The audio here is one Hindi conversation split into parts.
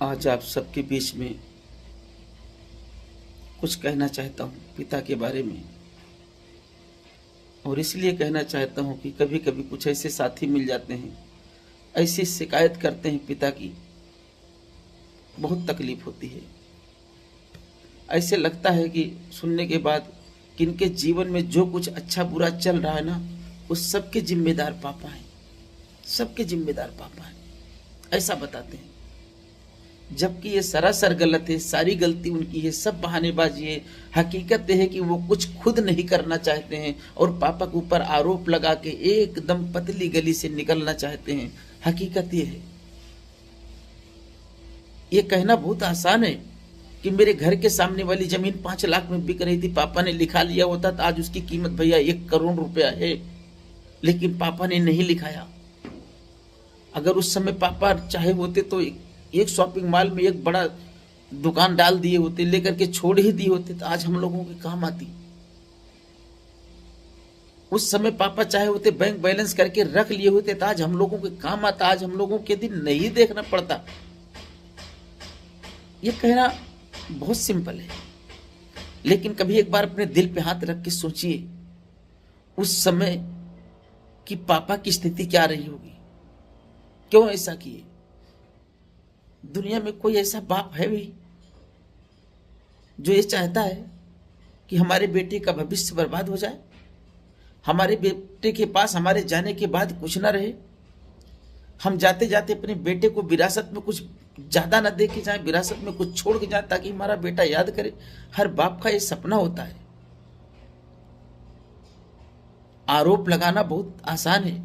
आज आप सबके बीच में कुछ कहना चाहता हूँ पिता के बारे में। और इसलिए कहना चाहता हूँ कि कभी कभी कुछ ऐसे साथी मिल जाते हैं, ऐसी शिकायत करते हैं पिता की, बहुत तकलीफ होती है। ऐसे लगता है कि सुनने के बाद कि इनके जीवन में जो कुछ अच्छा बुरा चल रहा है ना, उस सबके जिम्मेदार पापा हैं, सबके जिम्मेदार पापा हैं, ऐसा बताते हैं। जबकि ये सरासर गलत है, सारी गलती उनकी है, सब बहानेबाजी है। हकीकत यह है कि वो कुछ खुद नहीं करना चाहते हैं और पापा के ऊपर आरोप लगा के एकदम पतली गली से निकलना चाहते हैं। हकीकत ये है। ये कहना बहुत आसान है कि मेरे घर के सामने वाली जमीन 5 लाख में बिक रही थी, पापा ने लिखा लिया होता तो आज उसकी कीमत भैया 1 करोड़ रुपया है, लेकिन पापा ने नहीं लिखाया। अगर उस समय पापा चाहे होते तो एक शॉपिंग मॉल में एक बड़ा दुकान डाल दिए होते, लेकर के छोड़ ही दिए होते तो आज हम लोगों के काम आती। उस समय पापा चाहे होते बैंक बैलेंस करके रख लिए होते तो आज हम लोगों के काम आता, आज हम लोगों के दिन नहीं देखना पड़ता। ये कहना बहुत सिंपल है, लेकिन कभी एक बार अपने दिल पे हाथ रख के सोचिए उस समय कि पापा की स्थिति क्या रही होगी, क्यों ऐसा किए। दुनिया में कोई ऐसा बाप है भी जो ये चाहता है कि हमारे बेटे का भविष्य बर्बाद हो जाए, हमारे बेटे के पास हमारे जाने के बाद कुछ ना रहे, हम जाते जाते अपने बेटे को विरासत में कुछ ज्यादा ना दे के जाए, विरासत में कुछ छोड़ के जाए ताकि हमारा बेटा याद करे। हर बाप का ये सपना होता है। आरोप लगाना बहुत आसान है,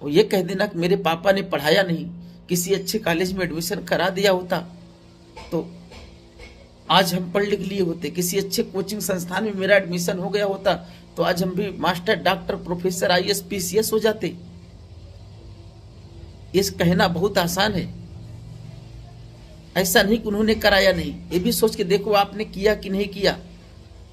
और ये कह देना कि मेरे पापा ने पढ़ाया नहीं, किसी अच्छे कॉलेज में एडमिशन करा दिया होता तो आज हम पढ़ लिख लिए होते, किसी अच्छे कोचिंग संस्थान में मेरा एडमिशन हो गया होता तो आज हम भी master, doctor, professor, IAS, PCS हो जाते। ये कहना बहुत आसान है। ऐसा नहीं कि उन्होंने कराया नहीं, ये भी सोच के देखो आपने किया कि नहीं किया।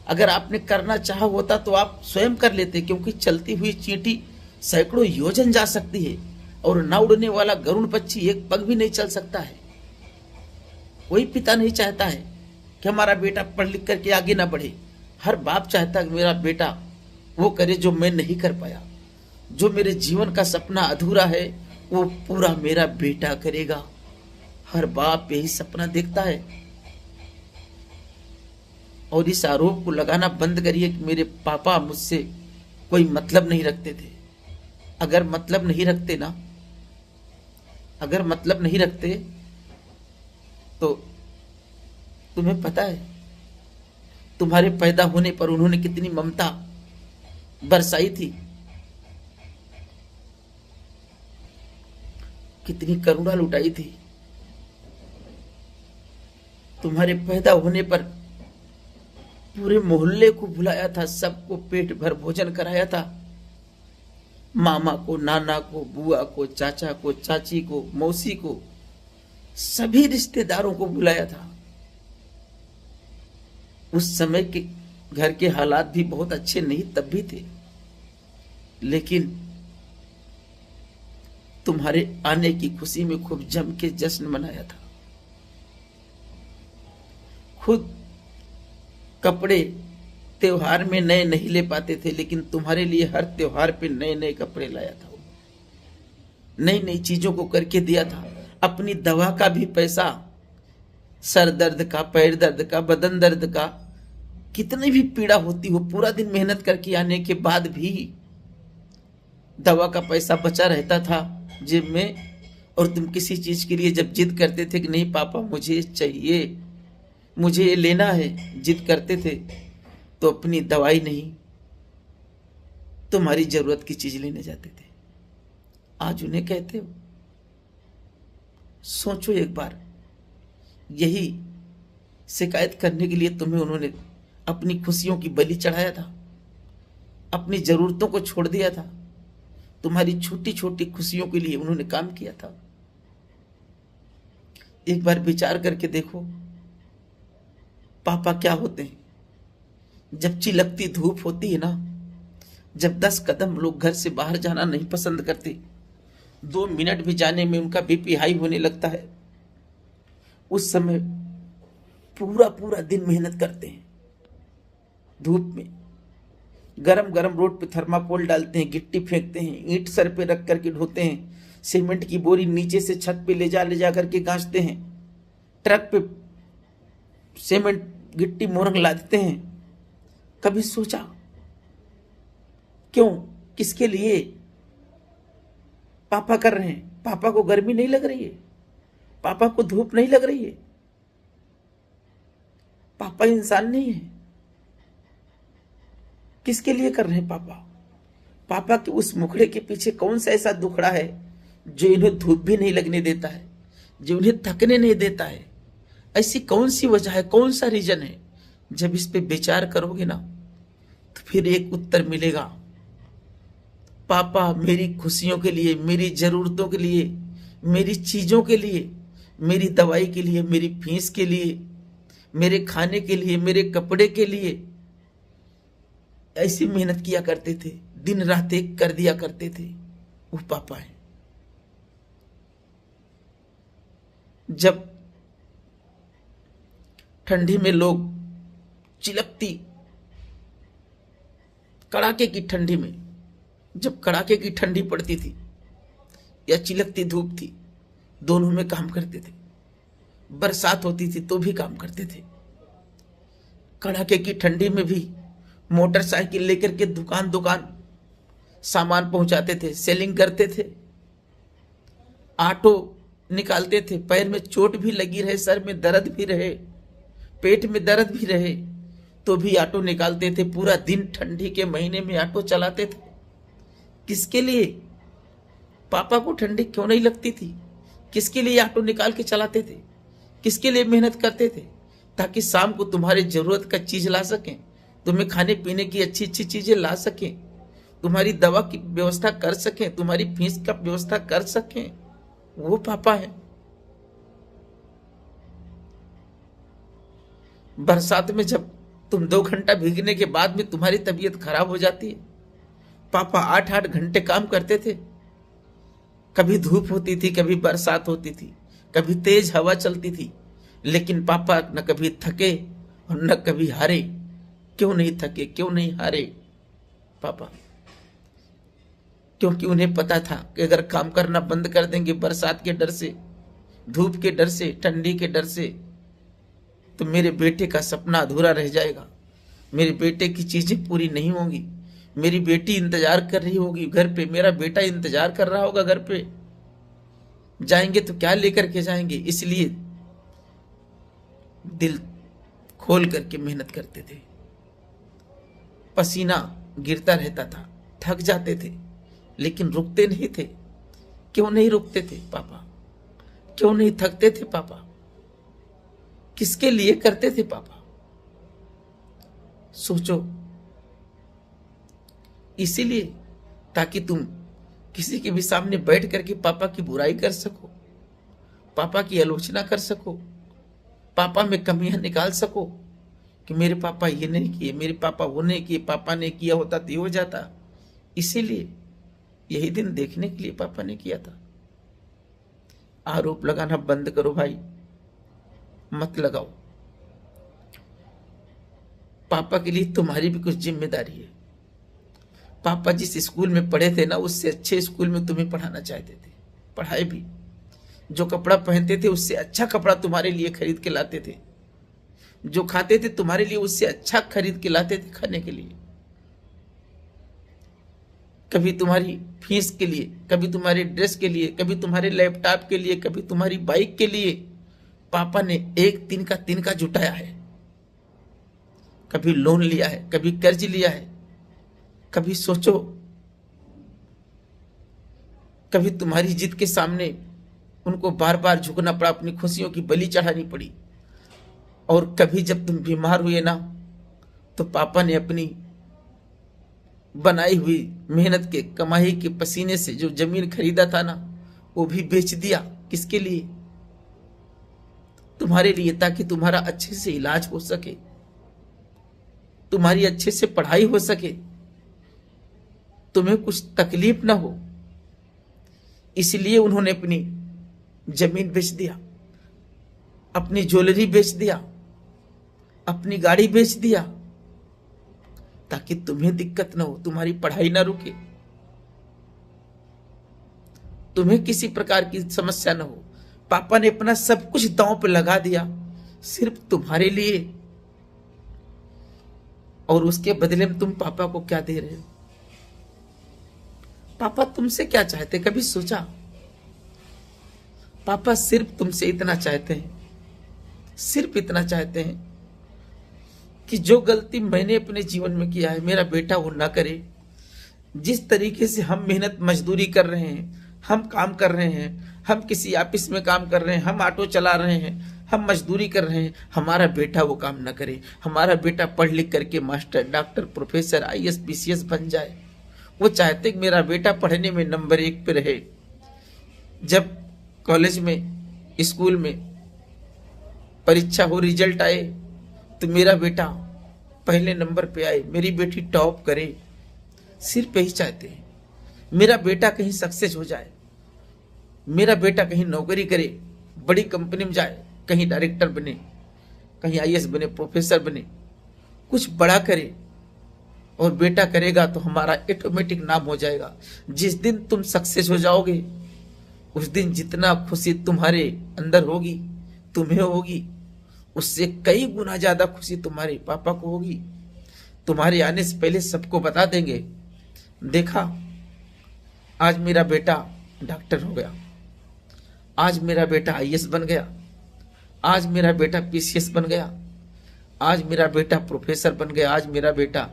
अगर आपने करना चाहा होता तो आप स्वयं कर लेते, क्योंकि चलती हुई चींटी सैकड़ों योजन जा सकती है और ना उड़ने वाला गरुड़ पक्षी एक पग भी नहीं चल सकता है। कोई पिता नहीं चाहता है कि हमारा बेटा पढ़ लिख करके आगे ना बढ़े। हर बाप चाहता है कि मेरा बेटा वो करे जो मैं नहीं कर पाया, जो मेरे जीवन का सपना अधूरा है वो पूरा मेरा बेटा करेगा। हर बाप यही सपना देखता है। और इस आरोप को लगाना बंद करिए कि मेरे पापा मुझसे कोई मतलब नहीं रखते थे। अगर मतलब नहीं रखते ना, अगर मतलब नहीं रखते तो तुम्हें पता है तुम्हारे पैदा होने पर उन्होंने कितनी ममता बरसाई थी, कितनी करुणा लुटाई थी। तुम्हारे पैदा होने पर पूरे मोहल्ले को बुलाया था, सबको पेट भर भोजन कराया था। मामा को, नाना को, बुआ को, चाचा को, चाची को, मौसी को, सभी रिश्तेदारों को बुलाया था। उस समय के घर के हालात भी बहुत अच्छे नहीं तब भी थे, लेकिन तुम्हारे आने की खुशी में खूब जम के जश्न मनाया था। खुद कपड़े त्योहार में नए नहीं ले पाते थे, लेकिन तुम्हारे लिए हर त्योहार पे नए नए कपड़े लाया था, नई नई चीजों को करके दिया था। अपनी दवा का भी पैसा, सर दर्द का, पैर दर्द का, बदन दर्द का, कितनी भी पीड़ा होती हो, पूरा दिन मेहनत करके आने के बाद भी दवा का पैसा बचा रहता था जेब में। और तुम किसी चीज के लिए जब जिद करते थे कि नहीं पापा मुझे चाहिए, मुझे ये लेना है, जिद करते थे, तो अपनी दवाई नहीं तुम्हारी जरूरत की चीज लेने जाते थे। आज उन्हें कहते हो। सोचो एक बार, यही शिकायत करने के लिए तुम्हें उन्होंने अपनी खुशियों की बलि चढ़ाया था, अपनी जरूरतों को छोड़ दिया था, तुम्हारी छोटी छोटी खुशियों के लिए उन्होंने काम किया था। एक बार विचार करके देखो पापा क्या होते हैं। जब चिलकती धूप होती है ना, जब 10 कदम लोग घर से बाहर जाना नहीं पसंद करते, 2 मिनट भी जाने में उनका बीपी हाई होने लगता है, उस समय पूरा पूरा दिन मेहनत करते हैं धूप में, गरम गरम रोड पे थर्माकोल डालते हैं, गिट्टी फेंकते हैं, ईंट सर पे रख करके ढोते हैं, सीमेंट की बोरी नीचे से छत पे ले जा करके गांचते हैं, ट्रक पे सीमेंट गिट्टी मोरंग लादते हैं। कभी सोचा क्यों, किसके लिए पापा कर रहे हैं? पापा को गर्मी नहीं लग रही है? पापा को धूप नहीं लग रही है? पापा इंसान नहीं है? किसके लिए कर रहे हैं पापा? पापा के उस मुखड़े के पीछे कौन सा ऐसा दुखड़ा है जो इन्हें धूप भी नहीं लगने देता है, जो इन्हें थकने नहीं देता है? ऐसी कौन सी वजह है, कौन सा रीजन है? जब इस पे विचार करोगे ना तो फिर एक उत्तर मिलेगा। पापा मेरी खुशियों के लिए, मेरी जरूरतों के लिए, मेरी चीजों के लिए, मेरी दवाई के लिए, मेरी फीस के लिए, मेरे खाने के लिए, मेरे कपड़े के लिए ऐसी मेहनत किया करते थे, दिन रात एक कर दिया करते थे। वो पापा है। जब ठंडी में लोग चिलकती कड़ाके की ठंडी में, जब कड़ाके की ठंडी पड़ती थी या चिलकती धूप थी, दोनों में काम करते थे। बरसात होती थी तो भी काम करते थे। कड़ाके की ठंडी में भी मोटरसाइकिल लेकर के दुकान दुकान सामान पहुंचाते थे, सेलिंग करते थे, ऑटो निकालते थे। पैर में चोट भी लगी रहे, सर में दर्द भी रहे, पेट में दर्द भी रहे, तो भी ऑटो निकालते थे। पूरा दिन ठंडी के महीने में ऑटो चलाते थे। किसके लिए? पापा को ठंडी क्यों नहीं लगती थी? किसके लिए ऑटो निकाल के चलाते थे? किसके लिए मेहनत करते थे? ताकि शाम को तुम्हारे जरूरत का चीज ला सकें, तुम्हें खाने पीने की अच्छी अच्छी चीजें ला सकें, तुम्हारी दवा की व्यवस्था कर सकें, तुम्हारी फीस का व्यवस्था कर सकें। वो पापा है। बरसात में जब तुम 2 घंटा भीगने के बाद में तुम्हारी तबीयत खराब हो जाती है, पापा 8-8 घंटे काम करते थे। कभी धूप होती थी, कभी बरसात होती थी, कभी तेज हवा चलती थी, लेकिन पापा न कभी थके और न कभी हारे। क्यों नहीं थके, क्यों नहीं हारे पापा? क्योंकि उन्हें पता था कि अगर काम करना बंद कर देंगे बरसात के डर से, धूप के डर से, ठंडी के डर से, तो मेरे बेटे का सपना अधूरा रह जाएगा, मेरे बेटे की चीजें पूरी नहीं होंगी, मेरी बेटी इंतजार कर रही होगी घर पे, मेरा बेटा इंतजार कर रहा होगा घर पे। जाएंगे तो क्या लेकर के जाएंगे? इसलिए दिल खोल करके मेहनत करते थे। पसीना गिरता रहता था, थक जाते थे, लेकिन रुकते नहीं थे। क्यों नहीं रुकते थे पापा? क्यों नहीं थकते थे पापा? किसके लिए करते थे पापा? सोचो। इसीलिए ताकि तुम किसी के भी सामने बैठ करके पापा की बुराई कर सको, पापा की आलोचना कर सको, पापा में कमियां निकाल सको कि मेरे पापा ये नहीं किए, मेरे पापा वो नहीं किए, पापा ने किया होता तो ये हो जाता। इसीलिए यही दिन देखने के लिए पापा ने किया था। आरोप लगाना बंद करो भाई, मत लगाओ। पापा के लिए तुम्हारी भी कुछ जिम्मेदारी है। पापा जिस स्कूल में पढ़े थे ना, उससे अच्छे स्कूल में तुम्हें पढ़ाना चाहते थे, पढ़ाए भी। जो कपड़ा पहनते थे उससे अच्छा कपड़ा तुम्हारे लिए खरीद के लाते थे, जो खाते थे तुम्हारे लिए उससे अच्छा खरीद के लाते थे खाने के लिए। कभी तुम्हारी फीस के लिए, कभी तुम्हारे ड्रेस के लिए, कभी तुम्हारे लैपटॉप के लिए, कभी तुम्हारी बाइक के लिए पापा ने एक तिनका जुटाया है। कभी लोन लिया है, कभी कर्ज लिया है। कभी सोचो, कभी तुम्हारी जिद के सामने उनको बार बार झुकना पड़ा, अपनी खुशियों की बलि चढ़ानी पड़ी। और कभी जब तुम बीमार हुए ना, तो पापा ने अपनी बनाई हुई मेहनत के, कमाई के पसीने से जो जमीन खरीदा था ना, वो भी बेच दिया। किसके लिए? तुम्हारे लिए, ताकि तुम्हारा अच्छे से इलाज हो सके, तुम्हारी अच्छे से पढ़ाई हो सके, तुम्हें कुछ तकलीफ ना हो। इसलिए उन्होंने अपनी जमीन बेच दिया। अपनी ज्वेलरी बेच दिया, अपनी गाड़ी बेच दिया, ताकि तुम्हें दिक्कत ना हो, तुम्हारी पढ़ाई ना रुके, तुम्हें किसी प्रकार की समस्या ना हो। पापा ने अपना सब कुछ दांव पे लगा दिया सिर्फ तुम्हारे लिए, और उसके बदले में तुम पापा को क्या दे रहे हो? पापा तुमसे क्या चाहते, कभी सोचा? पापा सिर्फ तुमसे इतना चाहते हैं, सिर्फ इतना चाहते हैं कि जो गलती मैंने अपने जीवन में किया है मेरा बेटा वो ना करे। जिस तरीके से हम मेहनत मजदूरी कर रहे हैं, हम काम कर रहे हैं, हम किसी ऑफिस में काम कर रहे हैं, हम ऑटो चला रहे हैं, हम मजदूरी कर रहे हैं, हमारा बेटा वो काम ना करे। हमारा बेटा पढ़ लिख करके master, doctor, professor, IAS PCS बन जाए। वो चाहते कि मेरा बेटा पढ़ने में नंबर 1 पे रहे। जब कॉलेज में, स्कूल में परीक्षा हो, रिजल्ट आए तो मेरा बेटा पहले नंबर पे आए, मेरी बेटी टॉप करे। सिर्फ यही चाहते हैं, मेरा बेटा कहीं सक्सेस हो जाए, मेरा बेटा कहीं नौकरी करे, बड़ी कंपनी में जाए, कहीं डायरेक्टर बने, कहीं IAS बने, प्रोफेसर बने, कुछ बड़ा करे। और बेटा करेगा तो हमारा ऑटोमेटिक नाम हो जाएगा। जिस दिन तुम सक्सेस हो जाओगे उस दिन जितना खुशी तुम्हारे अंदर होगी, तुम्हें होगी, उससे कई गुना ज्यादा खुशी तुम्हारे पापा को होगी। तुम्हारे आने से पहले सबको बता देंगे, देखा आज मेरा बेटा डॉक्टर हो गया, आज मेरा बेटा IAS बन गया, आज मेरा बेटा PCS बन गया, आज मेरा बेटा प्रोफेसर बन गया, आज मेरा बेटा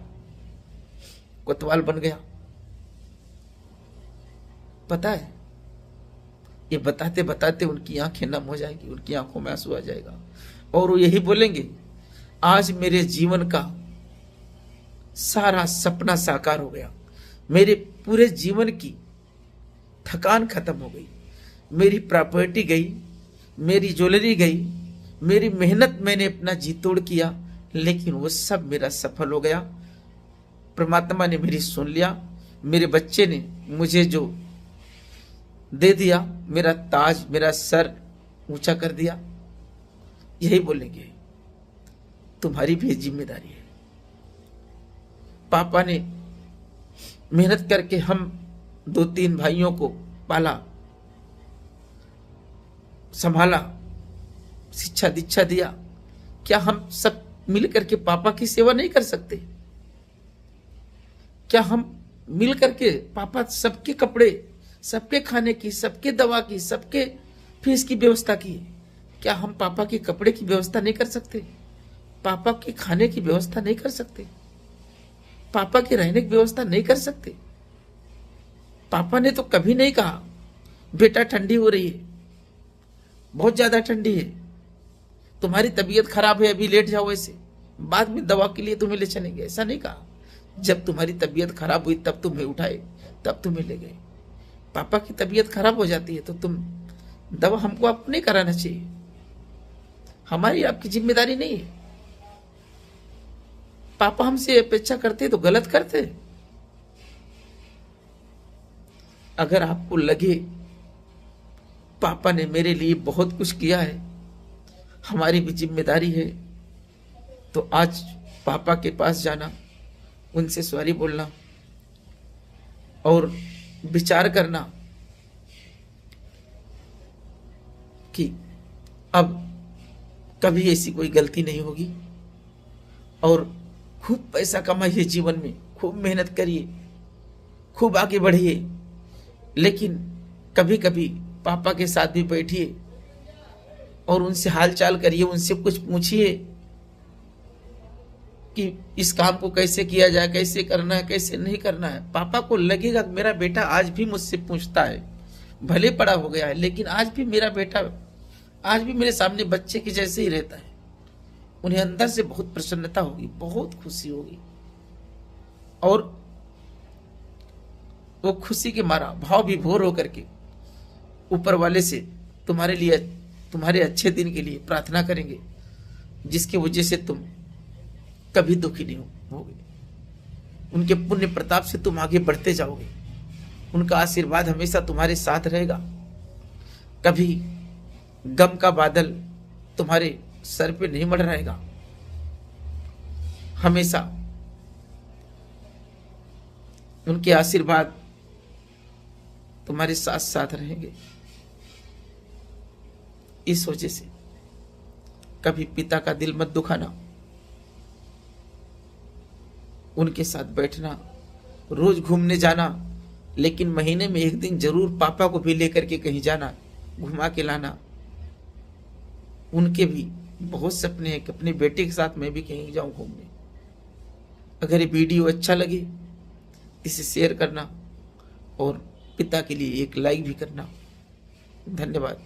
कोतवाल बन गया। पता है, ये बताते बताते उनकी आंखें नम हो जाएंगी, उनकी आंखों में आंसू आ जाएगा, और वो यही बोलेंगे, आज मेरे जीवन का सारा सपना साकार हो गया, मेरे पूरे जीवन की थकान खत्म हो गई, मेरी प्रॉपर्टी गई, मेरी ज्वेलरी गई, मेरी मेहनत मैंने अपना जी तोड़ किया, लेकिन वो सब मेरा सफल हो गया। परमात्मा ने मेरी सुन लिया, मेरे बच्चे ने मुझे जो दे दिया, मेरा ताज, मेरा सर ऊंचा कर दिया। यही बोलेंगे, तुम्हारी भी जिम्मेदारी है। पापा ने मेहनत करके हम 2-3 भाइयों को पाला, संभाला, शिक्षा दीक्षा दिया। क्या हम सब मिल करके पापा की सेवा नहीं कर सकते? क्या हम मिल करके पापा सबके कपड़े, सबके खाने की, सबके दवा की, सबके फीस की व्यवस्था की? क्या हम पापा के कपड़े की व्यवस्था नहीं कर सकते? पापा के खाने की व्यवस्था नहीं कर सकते? पापा के रहने की व्यवस्था नहीं कर सकते? पापा ने तो कभी नहीं कहा, बेटा ठंडी हो रही है, बहुत ज्यादा ठंडी है, तुम्हारी तबीयत खराब है, अभी लेट जाओ, ऐसे बाद में दवा के लिए तुम्हें ले चलेंगे। ऐसा नहीं कहा। जब तुम्हारी तबीयत खराब हुई तब तुम्हें उठाए, तब तुम्हें ले गए। पापा की तबीयत खराब हो जाती है तो तुम दवा हमको आपको नहीं कराना चाहिए, हमारी आपकी जिम्मेदारी नहीं है। पापा हमसे अपेक्षा करते तो गलत करते। अगर आपको लगे पापा ने मेरे लिए बहुत कुछ किया है, हमारी भी जिम्मेदारी है, तो आज पापा के पास जाना, उनसे सॉरी बोलना और विचार करना कि अब कभी ऐसी कोई गलती नहीं होगी, और खूब पैसा कमाइए, जीवन में खूब मेहनत करिए, खूब आगे बढ़िए, लेकिन कभी कभी पापा के साथ भी बैठिए और उनसे हालचाल करिए, उनसे कुछ पूछिए कि इस काम को कैसे किया जाए, कैसे करना है, कैसे नहीं करना है। पापा को लगेगा कि मेरा बेटा आज भी मुझसे पूछता है, भले बड़ा हो गया है लेकिन आज भी मेरा बेटा आज भी मेरे सामने बच्चे के जैसे ही रहता है। उन्हें अंदर से बहुत प्रसन्नता होगी, बहुत खुशी होगी, और वो खुशी के मारा भाव विभोर होकर के ऊपर वाले से तुम्हारे लिए, तुम्हारे अच्छे दिन के लिए प्रार्थना करेंगे, जिसकी वजह से तुम कभी दुखी नहीं होगे। उनके पुण्य प्रताप से तुम आगे बढ़ते जाओगे, उनका आशीर्वाद हमेशा तुम्हारे साथ रहेगा। कभी गम का बादल तुम्हारे सर पे नहीं मंडराएगा। हमेशा उनके आशीर्वाद तुम्हारे साथ साथ रहेंगे। इस वजह से कभी पिता का दिल मत दुखाना। उनके साथ बैठना, रोज घूमने जाना, लेकिन महीने में एक दिन जरूर पापा को भी लेकर के कहीं जाना, घुमा के लाना। उनके भी बहुत सपने हैं कि अपने बेटे के साथ मैं भी कहीं जाऊं घूमने। अगर ये वीडियो अच्छा लगे इसे शेयर करना और पिता के लिए एक लाइक भी करना। धन्यवाद।